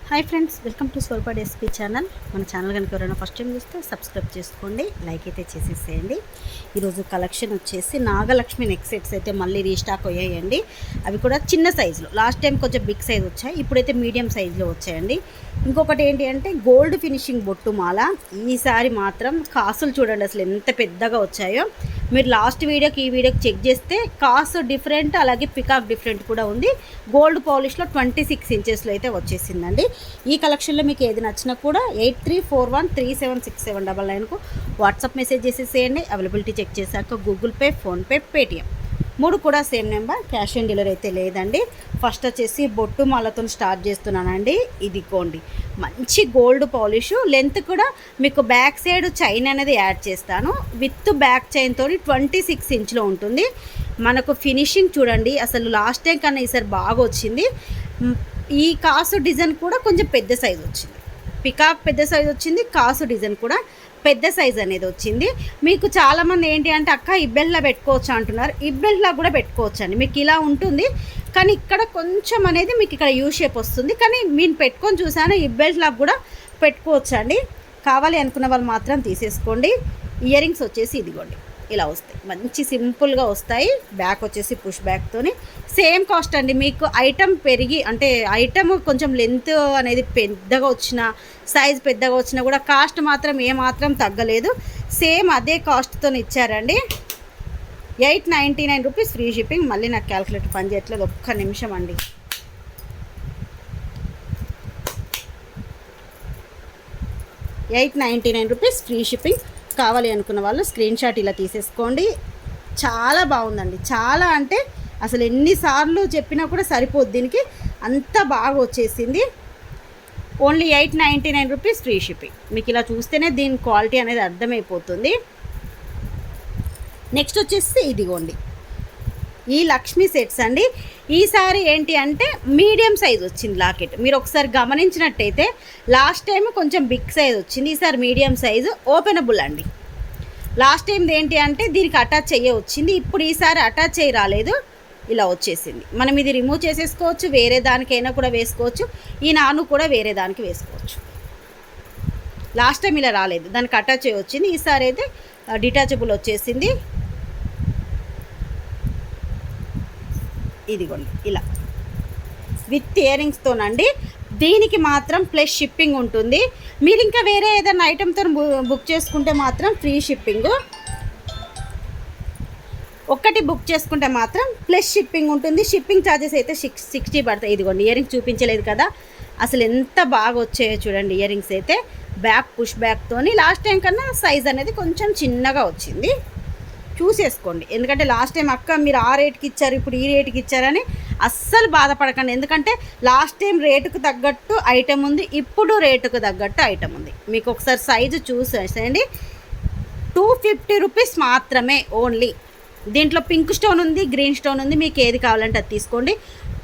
Hi friends, welcome to సోల్పాడ్ SP channel. మన channel కనుక ఎవరైనా ఫస్ట్ టైం చూస్తే సబ్స్క్రైబ్ చేసుకోండి, లైక్ అయితే చేసేసేయండి. ఈరోజు కలెక్షన్ వచ్చేసి నాగలక్ష్మి నెక్ సెట్స్ అయితే మళ్ళీ రీస్టాక్ అయ్యాయండి. అవి కూడా చిన్న సైజులో, లాస్ట్ టైం కొంచెం బిగ్ సైజ్ వచ్చాయి, ఇప్పుడైతే మీడియం సైజులో వచ్చాయండి. ఇంకొకటి ఏంటి అంటే గోల్డ్ ఫినిషింగ్ బొట్టు మాల. ఈసారి మాత్రం కాసులు చూడండి అసలు ఎంత పెద్దగా వచ్చాయో. మీరు లాస్ట్ వీడియోకి ఈ వీడియోకి చెక్ చేస్తే కాసు డిఫరెంట్, అలాగే పికాక్ డిఫరెంట్ కూడా ఉంది. గోల్డ్ పాలిష్లో 26 ఇంచెస్లో అయితే వచ్చేసిందండి. ఈ కలెక్షన్లో మీకు ఏది నచ్చినా కూడా 8341376799కు వాట్సాప్ మెసేజ్ చేసేసేయండి. అవైలబిలిటీ చెక్ చేశాక గూగుల్ పే, ఫోన్పే, పేటిఎం 3 కూడా same number. Cash on delivery అయితే లేదండి. ఫస్ట్ వచ్చేసి బొట్టు మాలతో స్టార్ట్ చేస్తున్నానండి. ఇదిగోండి మంచి గోల్డ్ పాలిష్. లెంత్ కూడా మీకు బ్యాక్ సైడ్ చైన్ అనేది యాడ్ చేస్తాను. విత్ బ్యాక్ చైన్తో 26 ఇంచ్లో ఉంటుంది. మనకు ఫినిషింగ్ చూడండి అసలు లాస్ట్ టైం కన్నా ఈసారి బాగా వచ్చింది. ఈ కాసు డిజైన్ కూడా కొంచెం పెద్ద సైజు వచ్చింది. పికాక్ పెద్ద సైజు వచ్చింది, కాసు డిజైన్ కూడా పెద్ద సైజ్ అనేది వచ్చింది. మీకు చాలామంది ఏంటి అంటే అక్క ఇబ్బెల్లా పెట్టుకోవచ్చు అంటున్నారు. ఇబ్బెల్లా కూడా పెట్టుకోవచ్చు అండి. మీకు ఇలా ఉంటుంది కానీ ఇక్కడ కొంచెం అనేది మీకు ఇక్కడ యూ షేప్ వస్తుంది. కానీ నేను పెట్టుకొని చూసాను, ఇబ్బెల్లా కూడా పెట్టుకోవచ్చు అండి. కావాలి అనుకున్న వాళ్ళు మాత్రం తీసేసుకోండి. ఇయర్ రింగ్స్ వచ్చేసి ఇదిగోండి ఇలా వస్తాయి, మంచి సింపుల్గా వస్తాయి. బ్యాక్ వచ్చేసి పుష్ బ్యాక్తోని సేమ్ కాస్ట్ అండి. మీకు ఐటమ్ పెరిగి అంటే ఐటమ్ కొంచెం లెంత్ అనేది పెద్దగా వచ్చిన, సైజ్ పెద్దగా వచ్చినా కూడా కాస్ట్ మాత్రం ఏమాత్రం తగ్గలేదు. సేమ్ అదే కాస్ట్తో ఇచ్చారండి. 899 రూపీస్ ఫ్రీ షిప్పింగ్. మళ్ళీ నాకు క్యాల్కులేటర్ పని చేయట్లేదు, ఒక్క నిమిషం అండి. ₹899 ఫ్రీ షిప్పింగ్. కావాలి అనుకున్న వాళ్ళు స్క్రీన్ షాట్ ఇలా తీసేసుకోండి. చాలా బాగుందండి, చాలా అంటే అసలు ఎన్నిసార్లు చెప్పినా కూడా సరిపోద్ది. దీనికి అంత బాగా వచ్చేసింది. Only ₹899 free shipping. మీకు ఇలా చూస్తేనే దీని క్వాలిటీ అనేది అర్థమైపోతుంది. నెక్స్ట్ వచ్చేసి ఇదిగోండి ఈ లక్ష్మీ సెట్స్ అండి. ఈసారి ఏంటి అంటే మీడియం సైజ్ వచ్చింది లాకెట్. మీరు ఒకసారి గమనించినట్టయితే లాస్ట్ టైం కొంచెం బిగ్ సైజ్ వచ్చింది, ఈసారి మీడియం సైజు ఓపెనబుల్ అండి. లాస్ట్ టైం ఏంటి అంటే దీనికి అటాచ్ చెయ్య వచ్చింది, ఇప్పుడు ఈసారి అటాచ్ చేయి రాలేదు, ఇలా వచ్చేసింది. మనం ఇది రిమూవ్ చేసేసుకోవచ్చు, వేరే దానికైనా కూడా వేసుకోవచ్చు. ఈ నాను కూడా వేరే దానికి వేసుకోవచ్చు. లాస్ట్ టైం ఇలా రాలేదు, దానికి అటాచ్ చేయి వచ్చింది. ఈసారి అయితే డిటాచబుల్ వచ్చేసింది. ఇదిగోండి ఇలా విత్ ఇయర్ రింగ్స్తోనండి. దీనికి మాత్రం ప్లస్ షిప్పింగ్ ఉంటుంది. మీరు ఇంకా వేరే ఏదైనా ఐటెంతో బుక్ చేసుకుంటే మాత్రం ఫ్రీ షిప్పింగ్. ఒక్కటి బుక్ చేసుకుంటే మాత్రం ప్లస్ షిప్పింగ్ ఉంటుంది. షిప్పింగ్ ఛార్జెస్ అయితే 60 పడతాయి. ఇదిగోండి ఇయర్ రింగ్స్ చూపించలేదు కదా, అసలు ఎంత బాగా వచ్చాయో చూడండి. ఇయర్ రింగ్స్ అయితే బ్యాక్ పుష్ బ్యాక్తోని లాస్ట్ టైం కన్నా సైజ్ అనేది కొంచెం చిన్నగా వచ్చింది. చూసేసుకోండి. ఎందుకంటే లాస్ట్ టైం అక్క మీరు ఆ రేటుకి ఇచ్చారు, ఇప్పుడు ఈ రేటుకి ఇచ్చారని అస్సలు బాధపడకండి. ఎందుకంటే లాస్ట్ టైం రేటుకు తగ్గట్టు ఐటెం ఉంది, ఇప్పుడు రేటుకు తగ్గట్టు ఐటెం ఉంది. మీకు ఒకసారి సైజు చూసేసేయండి. ₹250 మాత్రమే ఓన్లీ. దీంట్లో పింక్ స్టోన్ ఉంది, గ్రీన్ స్టోన్ ఉంది, మీకు ఏది కావాలంటే అది తీసుకోండి.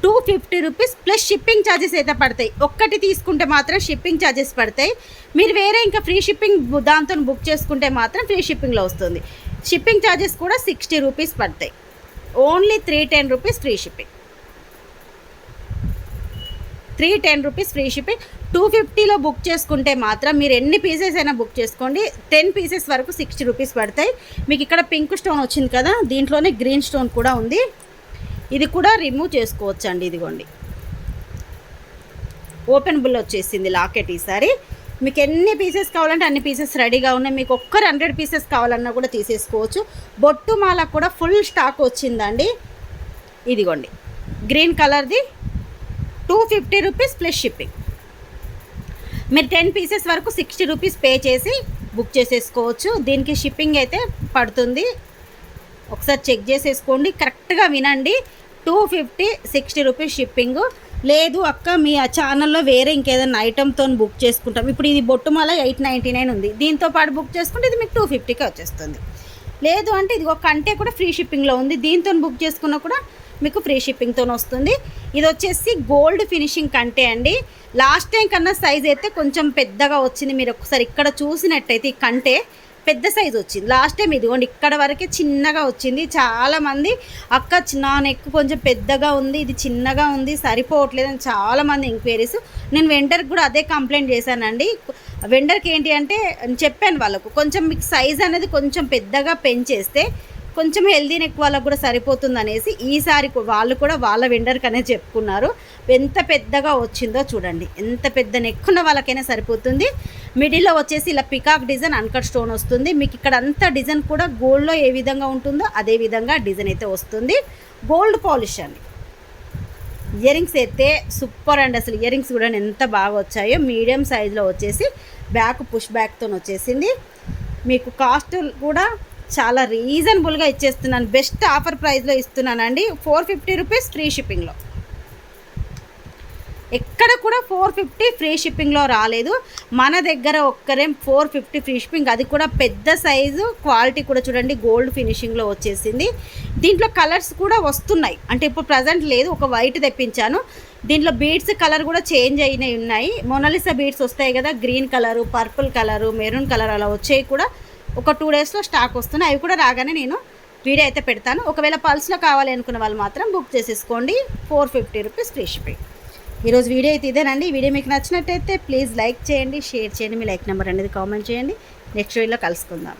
₹250 ప్లస్ షిప్పింగ్ ఛార్జెస్ అయితే పడతాయి. ఒక్కటి తీసుకుంటే మాత్రం షిప్పింగ్ ఛార్జెస్ పడతాయి. మీరు వేరే ఇంకా ఫ్రీ షిప్పింగ్ దాంతో బుక్ చేసుకుంటే మాత్రం ఫ్రీ షిప్పింగ్లో వస్తుంది. షిప్పింగ్ ఛార్జెస్ కూడా ₹60 పడతాయి. Only ₹310 free shipping. ₹310 free shipping. 250లో బుక్ చేసుకుంటే మాత్రం మీరు ఎన్ని పీసెస్ అయినా బుక్ చేసుకోండి, 10 పీసెస్ వరకు ₹60 పడతాయి. మీకు ఇక్కడ పింక్ స్టోన్ వచ్చింది కదా, దీంట్లోనే గ్రీన్ స్టోన్ కూడా ఉంది. ఇది కూడా రిమూవ్ చేసుకోవచ్చు అండి. ఇదిగోండి ఓపెనబుల్ వచ్చేసింది లాకెట్. ఈసారి మీకు ఎన్ని పీసెస్ కావాలంటే అన్ని పీసెస్ రెడీగా ఉన్నాయి. మీకు 100 పీసెస్ కావాలన్నా కూడా తీసేసుకోవచ్చు. బొట్టు మాల కూడా ఫుల్ స్టాక్ వచ్చిందండి. ఇదిగోండి గ్రీన్ కలర్ది ₹250 ప్లస్ షిప్పింగ్. మీరు 10 పీసెస్ వరకు ₹60 పే చేసి బుక్ చేసేసుకోవచ్చు. దీనికి షిప్పింగ్ అయితే పడుతుంది. ఒకసారి చెక్ చేసేసుకోండి, కరెక్ట్గా వినండి. ₹250 ₹60 షిప్పింగ్. లేదు అక్క మీ ఆ ఛానల్లో వేరే ఇంకేదైనా ఐటెంతో బుక్ చేసుకుంటాం, ఇప్పుడు ఇది బొట్టుమాల 899 ఉంది, దీంతో పాటు బుక్ చేసుకుంటే ఇది మీకు 250కి వచ్చేస్తుంది. లేదు అంటే ఇది ఒక కంటే కూడా ఫ్రీ షిప్పింగ్లో ఉంది, దీంతో బుక్ చేసుకున్నా కూడా మీకు ఫ్రీ షిప్పింగ్తో వస్తుంది. ఇది వచ్చేసి గోల్డ్ ఫినిషింగ్ కంటే అండి. లాస్ట్ టైం కన్నా సైజ్ అయితే కొంచెం పెద్దగా వచ్చింది. మీరు ఒకసారి ఇక్కడ చూసినట్టయితే ఈ కంటే పెద్ద సైజు వచ్చింది. లాస్ట్ టైం ఇదిగోండి ఇక్కడ వరకే చిన్నగా వచ్చింది. చాలామంది అక్క నా నెక్ కొంచెం పెద్దగా ఉంది, ఇది చిన్నగా ఉంది, సరిపోవట్లేదు అని చాలామంది ఎంక్వైరీస్. నేను వెండర్కి కూడా అదే కంప్లైంట్ చేశానండి. వెండర్కి ఏంటి అంటే చెప్పాను వాళ్ళకు, కొంచెం మీకు సైజ్ అనేది కొంచెం పెద్దగా పెంచేస్తే కొంచెం హెల్దీ నెక్ వాళ్ళకు కూడా సరిపోతుంది అనేసి ఈసారి వాళ్ళు కూడా వాళ్ళ వెండర్కి అనేది చెప్పుకున్నారు. ఎంత పెద్దగా వచ్చిందో చూడండి, ఎంత పెద్ద నెక్ ఉన్న వాళ్ళకైనా సరిపోతుంది. మిడిల్లో వచ్చేసి ఇలా పికాక్ డిజైన్ అన్కట్ స్టోన్ వస్తుంది. మీకు ఇక్కడ అంతా డిజైన్ కూడా గోల్డ్లో ఏ విధంగా ఉంటుందో అదే విధంగా డిజైన్ అయితే వస్తుంది. గోల్డ్ పాలిష్ అండి. ఇయర్ రింగ్స్ అయితే సూపర్ అండి, అసలు ఇయర్ రింగ్స్ కూడా ఎంత బాగా వచ్చాయో. మీడియం సైజులో వచ్చేసి బ్యాక్ పుష్ బ్యాక్తో వచ్చేసింది. మీకు కాస్ట్ కూడా చాలా రీజనబుల్గా ఇచ్చేస్తున్నాను, బెస్ట్ ఆఫర్ ప్రైస్లో ఇస్తున్నానండి. 450 రూపీస్ ఫ్రీ షిప్పింగ్లో. ఎక్కడ కూడా 450 ఫ్రీ షిప్పింగ్లో రాలేదు. మన దగ్గర ఒక్కరే 450 ఫ్రీ షిప్పింగ్, అది కూడా పెద్ద సైజు. క్వాలిటీ కూడా చూడండి గోల్డ్ ఫినిషింగ్లో వచ్చేసింది. దీంట్లో కలర్స్ కూడా వస్తున్నాయి, అంటే ఇప్పుడు ప్రజెంట్ లేదు, ఒక వైట్ తెప్పించాను. దీంట్లో బీడ్స్ కలర్ కూడా చేంజ్ అయినవి ఉన్నాయి. మొనాలిసా బీడ్స్ వస్తాయి కదా, green colour, purple colour, maroon colour అలా వచ్చేవి కూడా ఒక 2 డేస్లో స్టాక్ వస్తున్నాయి. అవి కూడా రాగానే నేను వీడియో అయితే పెడతాను. ఒకవేళ పల్స్లో కావాలి అనుకున్న వాళ్ళు మాత్రం బుక్ చేసేసుకోండి. 450 రూపీస్ ఫ్రీ షిప్పింగ్. ఈరోజు వీడియో అయితే ఇదేనండి. ఈ వీడియో మీకు నచ్చినట్టయితే ప్లీజ్ లైక్ చేయండి, షేర్ చేయండి, మీ లైక్ నెంబర్ అనేది కామెంట్ చేయండి. నెక్స్ట్ వీడియోలో కలుసుకుందాం.